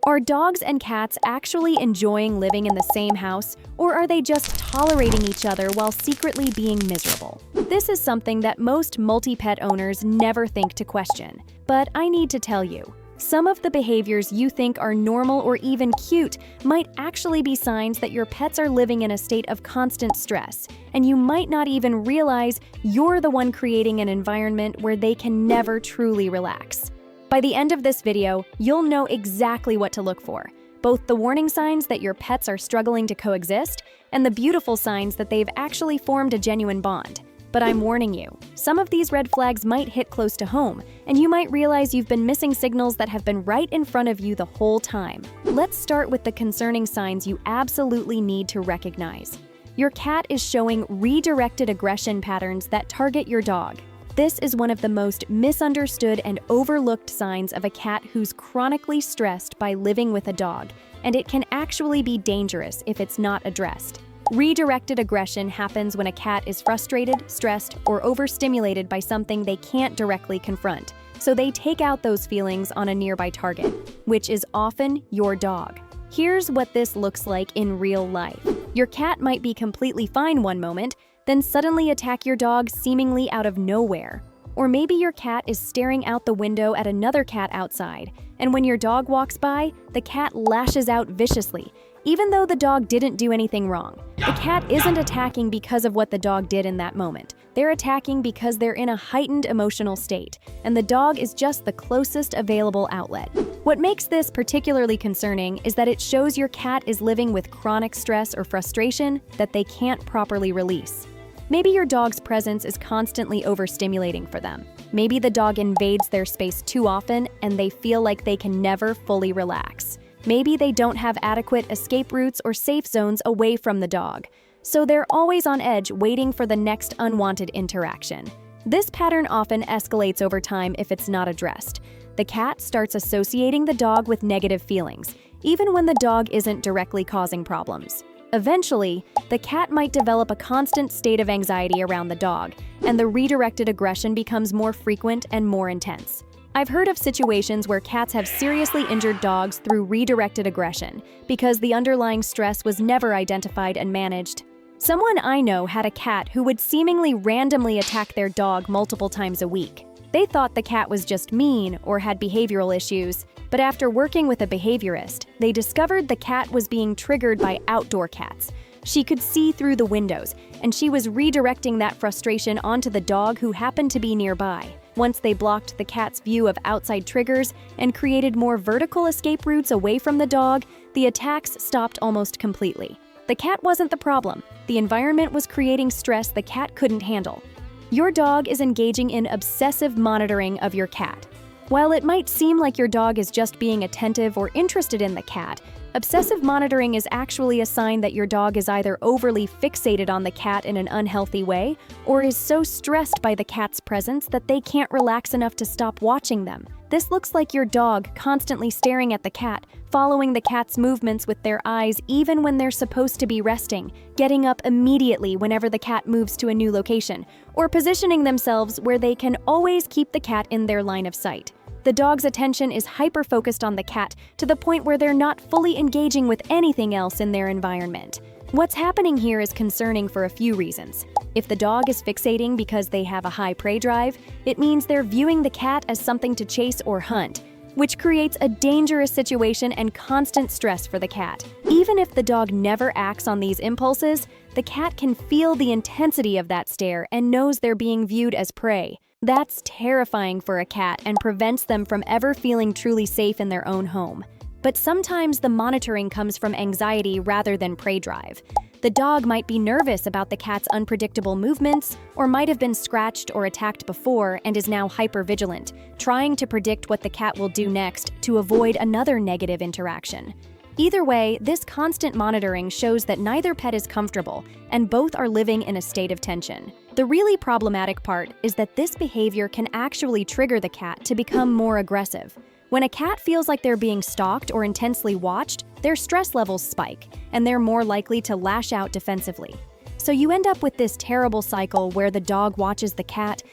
Are dogs and cats actually enjoying living in the same house, or are they just tolerating each other while secretly being miserable? This is something that most multi-pet owners never think to question. But I need to tell you, some of the behaviors you think are normal or even cute might actually be signs that your pets are living in a state of constant stress, and you might not even realize you're the one creating an environment where they can never truly relax. By the end of this video, you'll know exactly what to look for, both the warning signs that your pets are struggling to coexist and the beautiful signs that they've actually formed a genuine bond. But I'm warning you, some of these red flags might hit close to home, and you might realize you've been missing signals that have been right in front of you the whole time. Let's start with the concerning signs you absolutely need to recognize. Your cat is showing redirected aggression patterns that target your dog. This is one of the most misunderstood and overlooked signs of a cat who's chronically stressed by living with a dog, and it can actually be dangerous if it's not addressed. Redirected aggression happens when a cat is frustrated, stressed, or overstimulated by something they can't directly confront, so they take out those feelings on a nearby target, which is often your dog. Here's what this looks like in real life. Your cat might be completely fine one moment, then suddenly attack your dog seemingly out of nowhere. Or maybe your cat is staring out the window at another cat outside, and when your dog walks by, the cat lashes out viciously, even though the dog didn't do anything wrong. The cat isn't attacking because of what the dog did in that moment. They're attacking because they're in a heightened emotional state, and the dog is just the closest available outlet. What makes this particularly concerning is that it shows your cat is living with chronic stress or frustration that they can't properly release. Maybe your dog's presence is constantly overstimulating for them. Maybe the dog invades their space too often and they feel like they can never fully relax. Maybe they don't have adequate escape routes or safe zones away from the dog, so they're always on edge waiting for the next unwanted interaction. This pattern often escalates over time if it's not addressed. The cat starts associating the dog with negative feelings, even when the dog isn't directly causing problems. Eventually, the cat might develop a constant state of anxiety around the dog, and the redirected aggression becomes more frequent and more intense. I've heard of situations where cats have seriously injured dogs through redirected aggression because the underlying stress was never identified and managed. Someone I know had a cat who would seemingly randomly attack their dog multiple times a week. They thought the cat was just mean or had behavioral issues, but after working with a behaviorist, they discovered the cat was being triggered by outdoor cats. She could see through the windows, and she was redirecting that frustration onto the dog who happened to be nearby. Once they blocked the cat's view of outside triggers and created more vertical escape routes away from the dog, the attacks stopped almost completely. The cat wasn't the problem. The environment was creating stress the cat couldn't handle. Your dog is engaging in obsessive monitoring of your cat. While it might seem like your dog is just being attentive or interested in the cat, obsessive monitoring is actually a sign that your dog is either overly fixated on the cat in an unhealthy way or is so stressed by the cat's presence that they can't relax enough to stop watching them. This looks like your dog constantly staring at the cat, following the cat's movements with their eyes even when they're supposed to be resting, getting up immediately whenever the cat moves to a new location, or positioning themselves where they can always keep the cat in their line of sight. The dog's attention is hyper-focused on the cat to the point where they're not fully engaging with anything else in their environment. What's happening here is concerning for a few reasons. If the dog is fixating because they have a high prey drive, it means they're viewing the cat as something to chase or hunt, which creates a dangerous situation and constant stress for the cat. Even if the dog never acts on these impulses, the cat can feel the intensity of that stare and knows they're being viewed as prey. That's terrifying for a cat and prevents them from ever feeling truly safe in their own home. But sometimes the monitoring comes from anxiety rather than prey drive. The dog might be nervous about the cat's unpredictable movements, or might have been scratched or attacked before and is now hypervigilant, trying to predict what the cat will do next to avoid another negative interaction. Either way, this constant monitoring shows that neither pet is comfortable, and both are living in a state of tension. The really problematic part is that this behavior can actually trigger the cat to become more aggressive. When a cat feels like they're being stalked or intensely watched, their stress levels spike, and they're more likely to lash out defensively. So you end up with this terrible cycle where the dog watches the cat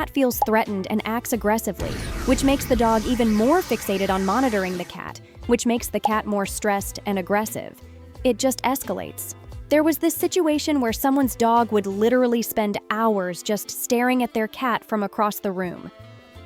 feels threatened and acts aggressively, which makes the dog even more fixated on monitoring the cat, which makes the cat more stressed and aggressive. It just escalates. There was this situation where someone's dog would literally spend hours just staring at their cat from across the room.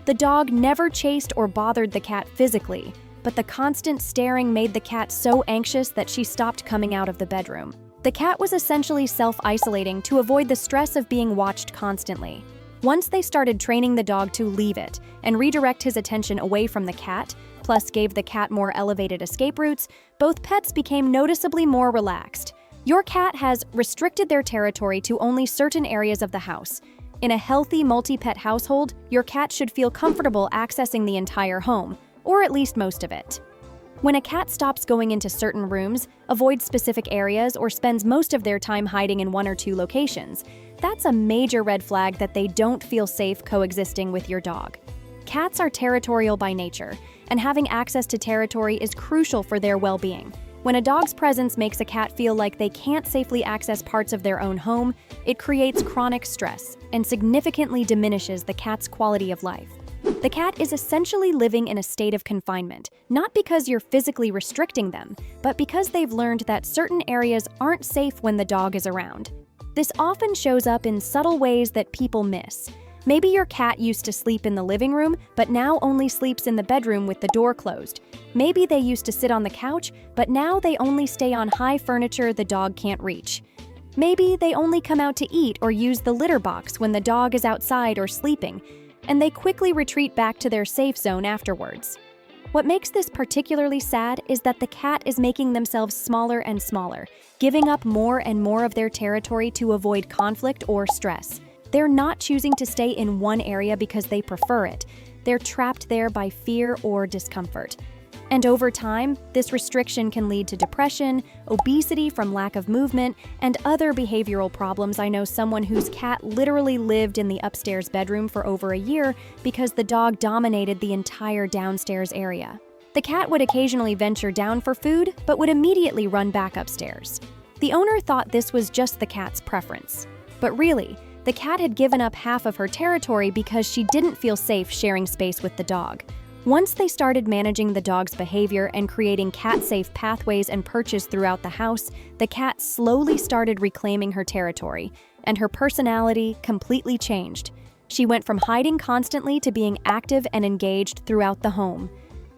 The dog never chased or bothered the cat physically, but the constant staring made the cat so anxious that she stopped coming out of the bedroom. The cat was essentially self-isolating to avoid the stress of being watched constantly. Once they started training the dog to leave it and redirect his attention away from the cat, plus gave the cat more elevated escape routes, both pets became noticeably more relaxed. Your cat has restricted their territory to only certain areas of the house. In a healthy multi-pet household, your cat should feel comfortable accessing the entire home, or at least most of it. When a cat stops going into certain rooms, avoids specific areas, or spends most of their time hiding in one or two locations, that's a major red flag that they don't feel safe coexisting with your dog. Cats are territorial by nature, and having access to territory is crucial for their well-being. When a dog's presence makes a cat feel like they can't safely access parts of their own home, it creates chronic stress and significantly diminishes the cat's quality of life. The cat is essentially living in a state of confinement, not because you're physically restricting them, but because they've learned that certain areas aren't safe when the dog is around. This often shows up in subtle ways that people miss. Maybe your cat used to sleep in the living room, but now only sleeps in the bedroom with the door closed. Maybe they used to sit on the couch, but now they only stay on high furniture the dog can't reach. Maybe they only come out to eat or use the litter box when the dog is outside or sleeping, and they quickly retreat back to their safe zone afterwards. What makes this particularly sad is that the cat is making themselves smaller and smaller, giving up more and more of their territory to avoid conflict or stress. They're not choosing to stay in one area because they prefer it. They're trapped there by fear or discomfort. And over time, this restriction can lead to depression, obesity from lack of movement, and other behavioral problems. I know someone whose cat literally lived in the upstairs bedroom for over a year because the dog dominated the entire downstairs area. The cat would occasionally venture down for food, but would immediately run back upstairs. The owner thought this was just the cat's preference. But really, the cat had given up half of her territory because she didn't feel safe sharing space with the dog. Once they started managing the dog's behavior and creating cat-safe pathways and perches throughout the house, the cat slowly started reclaiming her territory, and her personality completely changed. She went from hiding constantly to being active and engaged throughout the home.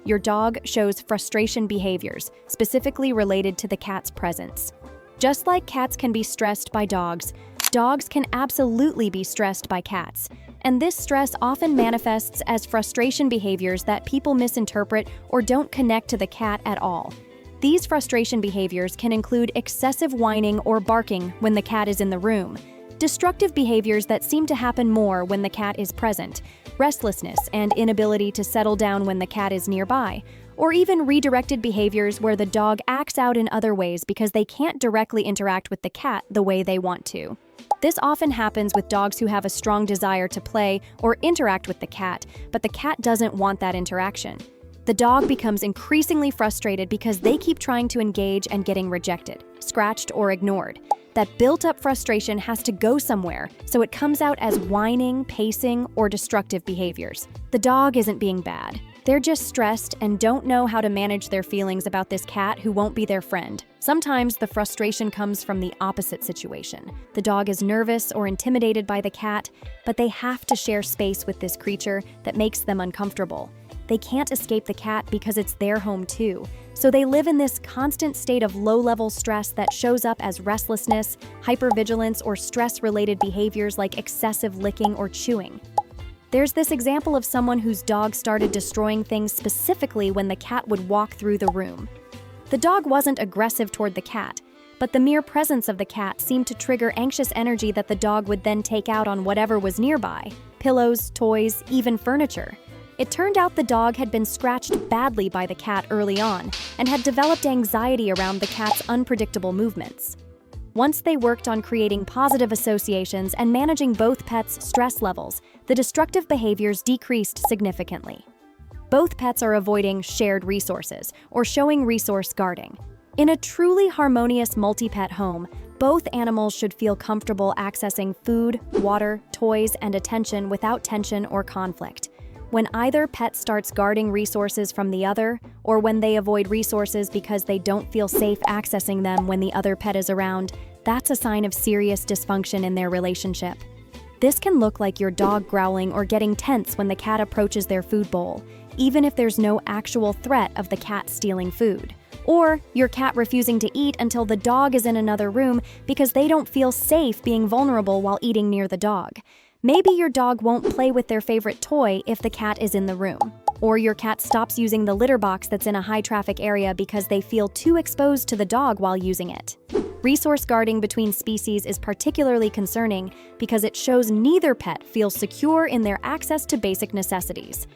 Your dog shows frustration behaviors, specifically related to the cat's presence. Just like cats can be stressed by dogs, dogs can absolutely be stressed by cats. And this stress often manifests as frustration behaviors that people misinterpret or don't connect to the cat at all. These frustration behaviors can include excessive whining or barking when the cat is in the room, destructive behaviors that seem to happen more when the cat is present, restlessness and inability to settle down when the cat is nearby, or even redirected behaviors where the dog acts out in other ways because they can't directly interact with the cat the way they want to. This often happens with dogs who have a strong desire to play or interact with the cat, but the cat doesn't want that interaction. The dog becomes increasingly frustrated because they keep trying to engage and getting rejected, scratched, or ignored. That built-up frustration has to go somewhere, so it comes out as whining, pacing, or destructive behaviors. The dog isn't being bad. They're just stressed and don't know how to manage their feelings about this cat who won't be their friend. Sometimes the frustration comes from the opposite situation. The dog is nervous or intimidated by the cat, but they have to share space with this creature that makes them uncomfortable. They can't escape the cat because it's their home too. So they live in this constant state of low-level stress that shows up as restlessness, hypervigilance, or stress-related behaviors like excessive licking or chewing. There's this example of someone whose dog started destroying things specifically when the cat would walk through the room. The dog wasn't aggressive toward the cat, but the mere presence of the cat seemed to trigger anxious energy that the dog would then take out on whatever was nearby: pillows, toys, even furniture. It turned out the dog had been scratched badly by the cat early on and had developed anxiety around the cat's unpredictable movements. Once they worked on creating positive associations and managing both pets' stress levels, the destructive behaviors decreased significantly. Both pets are avoiding shared resources or showing resource guarding. In a truly harmonious multi-pet home, both animals should feel comfortable accessing food, water, toys, and attention without tension or conflict. When either pet starts guarding resources from the other, or when they avoid resources because they don't feel safe accessing them when the other pet is around, that's a sign of serious dysfunction in their relationship. This can look like your dog growling or getting tense when the cat approaches their food bowl, even if there's no actual threat of the cat stealing food. Or your cat refusing to eat until the dog is in another room because they don't feel safe being vulnerable while eating near the dog. Maybe your dog won't play with their favorite toy if the cat is in the room. Or your cat stops using the litter box that's in a high-traffic area because they feel too exposed to the dog while using it. Resource guarding between species is particularly concerning because it shows neither pet feels secure in their access to basic necessities.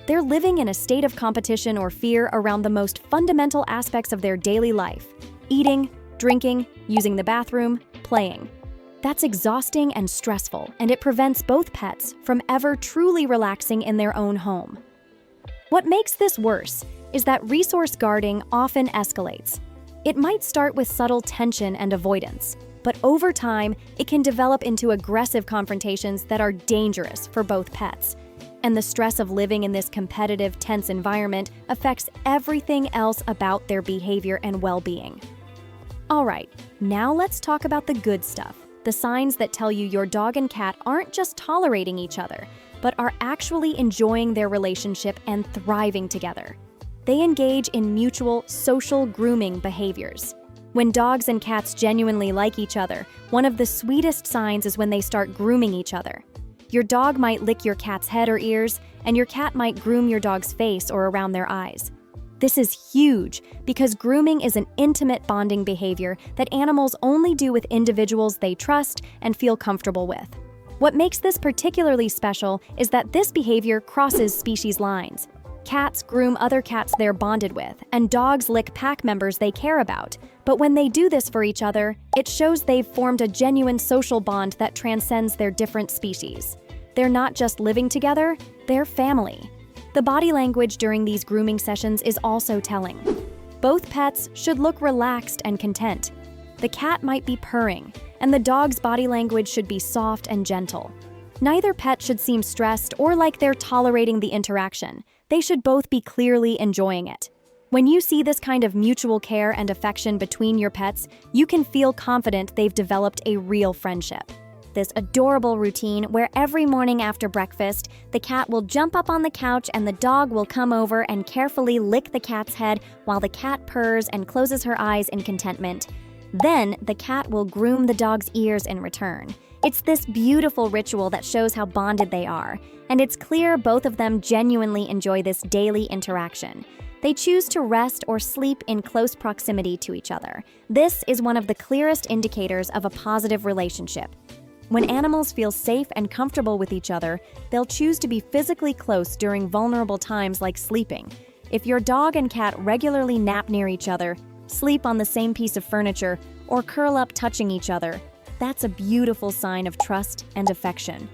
They're living in a state of competition or fear around the most fundamental aspects of their daily life: eating, drinking, using the bathroom, playing. That's exhausting and stressful, and it prevents both pets from ever truly relaxing in their own home. What makes this worse is that resource guarding often escalates. It might start with subtle tension and avoidance, but over time, it can develop into aggressive confrontations that are dangerous for both pets. And the stress of living in this competitive, tense environment affects everything else about their behavior and well-being. All right, now let's talk about the good stuff. The signs that tell you your dog and cat aren't just tolerating each other, but are actually enjoying their relationship and thriving together. They engage in mutual social grooming behaviors. When dogs and cats genuinely like each other, one of the sweetest signs is when they start grooming each other. Your dog might lick your cat's head or ears, and your cat might groom your dog's face or around their eyes. This is huge because grooming is an intimate bonding behavior that animals only do with individuals they trust and feel comfortable with. What makes this particularly special is that this behavior crosses species lines. Cats groom other cats they're bonded with, and dogs lick pack members they care about. But when they do this for each other, it shows they've formed a genuine social bond that transcends their different species. They're not just living together, they're family. The body language during these grooming sessions is also telling. Both pets should look relaxed and content. The cat might be purring, and the dog's body language should be soft and gentle. Neither pet should seem stressed or like they're tolerating the interaction. They should both be clearly enjoying it. When you see this kind of mutual care and affection between your pets, you can feel confident they've developed a real friendship. This adorable routine where every morning after breakfast, the cat will jump up on the couch and the dog will come over and carefully lick the cat's head while the cat purrs and closes her eyes in contentment. Then, the cat will groom the dog's ears in return. It's this beautiful ritual that shows how bonded they are, and it's clear both of them genuinely enjoy this daily interaction. They choose to rest or sleep in close proximity to each other. This is one of the clearest indicators of a positive relationship. When animals feel safe and comfortable with each other, they'll choose to be physically close during vulnerable times like sleeping. If your dog and cat regularly nap near each other, sleep on the same piece of furniture, or curl up touching each other, that's a beautiful sign of trust and affection.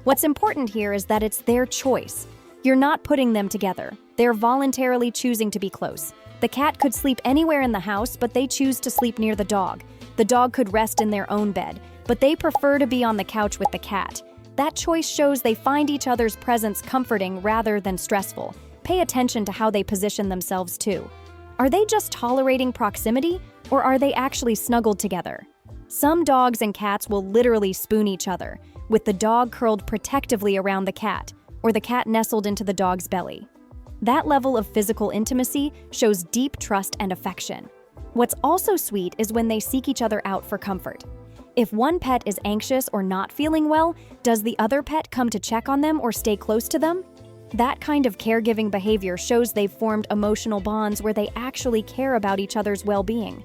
What's important here is that it's their choice. You're not putting them together. They're voluntarily choosing to be close. The cat could sleep anywhere in the house, but they choose to sleep near the dog. The dog could rest in their own bed, but they prefer to be on the couch with the cat. That choice shows they find each other's presence comforting rather than stressful. Pay attention to how they position themselves too. Are they just tolerating proximity, or are they actually snuggled together? Some dogs and cats will literally spoon each other, with the dog curled protectively around the cat, or the cat nestled into the dog's belly. That level of physical intimacy shows deep trust and affection. What's also sweet is when they seek each other out for comfort. If one pet is anxious or not feeling well, does the other pet come to check on them or stay close to them? That kind of caregiving behavior shows they've formed emotional bonds where they actually care about each other's well-being.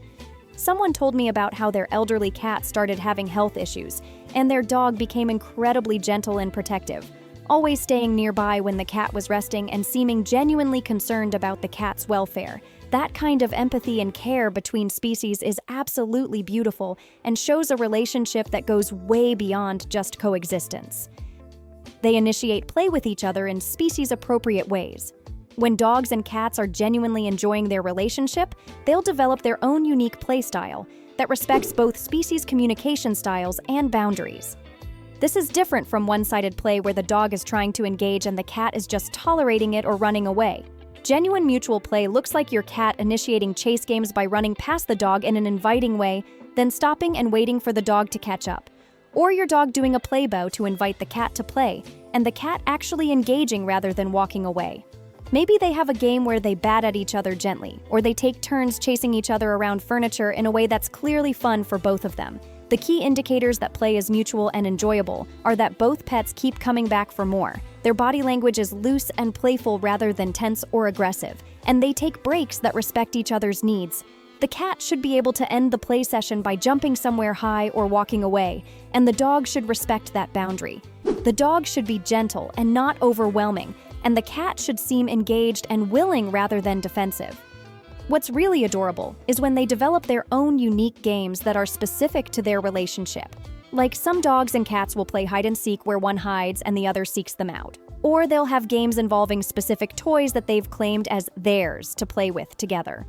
Someone told me about how their elderly cat started having health issues, and their dog became incredibly gentle and protective, always staying nearby when the cat was resting and seeming genuinely concerned about the cat's welfare. That kind of empathy and care between species is absolutely beautiful and shows a relationship that goes way beyond just coexistence. They initiate play with each other in species-appropriate ways. When dogs and cats are genuinely enjoying their relationship, they'll develop their own unique play style that respects both species' communication styles and boundaries. This is different from one-sided play where the dog is trying to engage and the cat is just tolerating it or running away. Genuine mutual play looks like your cat initiating chase games by running past the dog in an inviting way, then stopping and waiting for the dog to catch up. Or your dog doing a play bow to invite the cat to play, and the cat actually engaging rather than walking away. Maybe they have a game where they bat at each other gently, or they take turns chasing each other around furniture in a way that's clearly fun for both of them. The key indicators that play is mutual and enjoyable are that both pets keep coming back for more. Their body language is loose and playful rather than tense or aggressive, and they take breaks that respect each other's needs. The cat should be able to end the play session by jumping somewhere high or walking away, and the dog should respect that boundary. The dog should be gentle and not overwhelming, and the cat should seem engaged and willing rather than defensive. What's really adorable is when they develop their own unique games that are specific to their relationship. Like some dogs and cats will play hide and seek where one hides and the other seeks them out. Or they'll have games involving specific toys that they've claimed as theirs to play with together.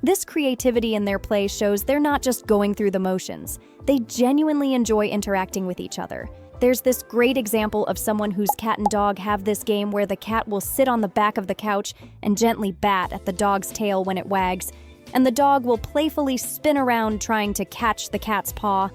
This creativity in their play shows they're not just going through the motions. They genuinely enjoy interacting with each other. There's this great example of someone whose cat and dog have this game where the cat will sit on the back of the couch and gently bat at the dog's tail when it wags, and the dog will playfully spin around trying to catch the cat's paw,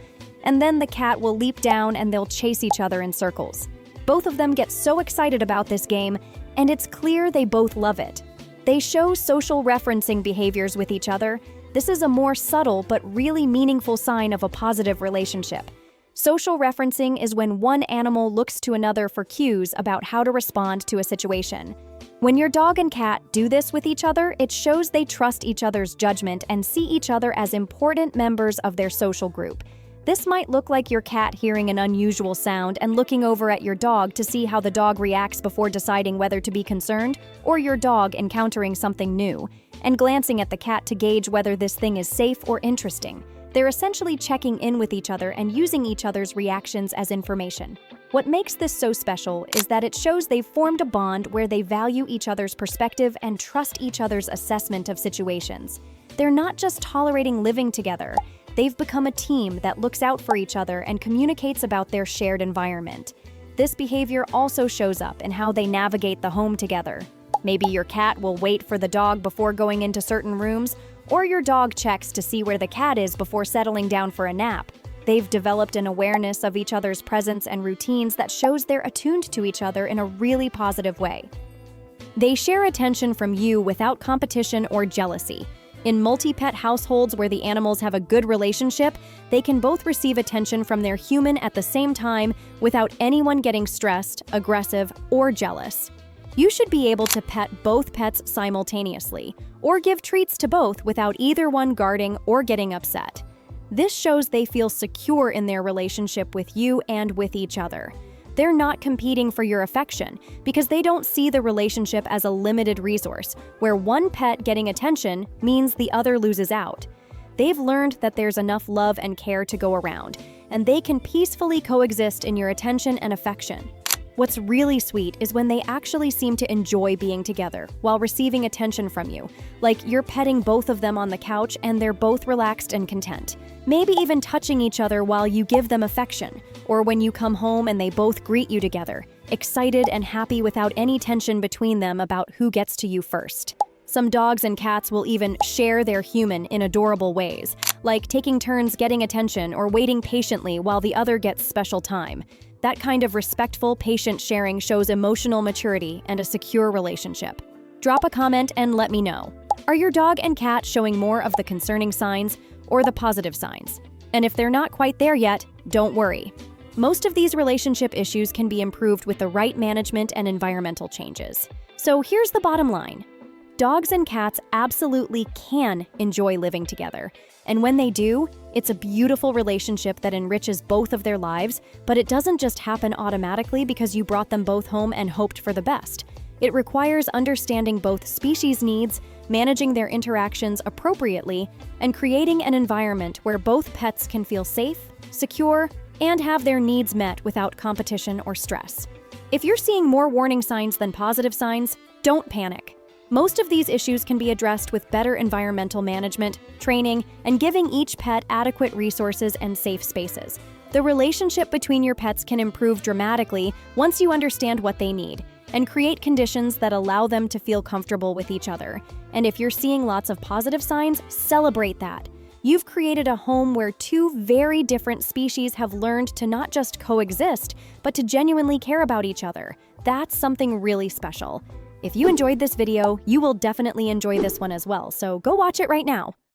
and then the cat will leap down and they'll chase each other in circles. Both of them get so excited about this game, and it's clear they both love it. They show social referencing behaviors with each other. This is a more subtle but really meaningful sign of a positive relationship. Social referencing is when one animal looks to another for cues about how to respond to a situation. When your dog and cat do this with each other, it shows they trust each other's judgment and see each other as important members of their social group. This might look like your cat hearing an unusual sound and looking over at your dog to see how the dog reacts before deciding whether to be concerned, or your dog encountering something new and glancing at the cat to gauge whether this thing is safe or interesting. They're essentially checking in with each other and using each other's reactions as information. What makes this so special is that it shows they've formed a bond where they value each other's perspective and trust each other's assessment of situations. They're not just tolerating living together. They've become a team that looks out for each other and communicates about their shared environment. This behavior also shows up in how they navigate the home together. Maybe your cat will wait for the dog before going into certain rooms, or your dog checks to see where the cat is before settling down for a nap. They've developed an awareness of each other's presence and routines that shows they're attuned to each other in a really positive way. They share attention from you without competition or jealousy. In multi-pet households where the animals have a good relationship, they can both receive attention from their human at the same time without anyone getting stressed, aggressive, or jealous. You should be able to pet both pets simultaneously, or give treats to both without either one guarding or getting upset. This shows they feel secure in their relationship with you and with each other. They're not competing for your affection because they don't see the relationship as a limited resource, where one pet getting attention means the other loses out. They've learned that there's enough love and care to go around, and they can peacefully coexist in your attention and affection. What's really sweet is when they actually seem to enjoy being together while receiving attention from you, like you're petting both of them on the couch and they're both relaxed and content. Maybe even touching each other while you give them affection, or when you come home and they both greet you together, excited and happy without any tension between them about who gets to you first. Some dogs and cats will even share their human in adorable ways, like taking turns getting attention or waiting patiently while the other gets special time. That kind of respectful, patient sharing shows emotional maturity and a secure relationship. Drop a comment and let me know. Are your dog and cat showing more of the concerning signs or the positive signs? And if they're not quite there yet, don't worry. Most of these relationship issues can be improved with the right management and environmental changes. So here's the bottom line. Dogs and cats absolutely can enjoy living together. And when they do, it's a beautiful relationship that enriches both of their lives, but it doesn't just happen automatically because you brought them both home and hoped for the best. It requires understanding both species' needs, managing their interactions appropriately, and creating an environment where both pets can feel safe, secure, and have their needs met without competition or stress. If you're seeing more warning signs than positive signs, don't panic. Most of these issues can be addressed with better environmental management, training, and giving each pet adequate resources and safe spaces. The relationship between your pets can improve dramatically once you understand what they need and create conditions that allow them to feel comfortable with each other. And if you're seeing lots of positive signs, celebrate that. You've created a home where two very different species have learned to not just coexist, but to genuinely care about each other. That's something really special. If you enjoyed this video, you will definitely enjoy this one as well, so go watch it right now.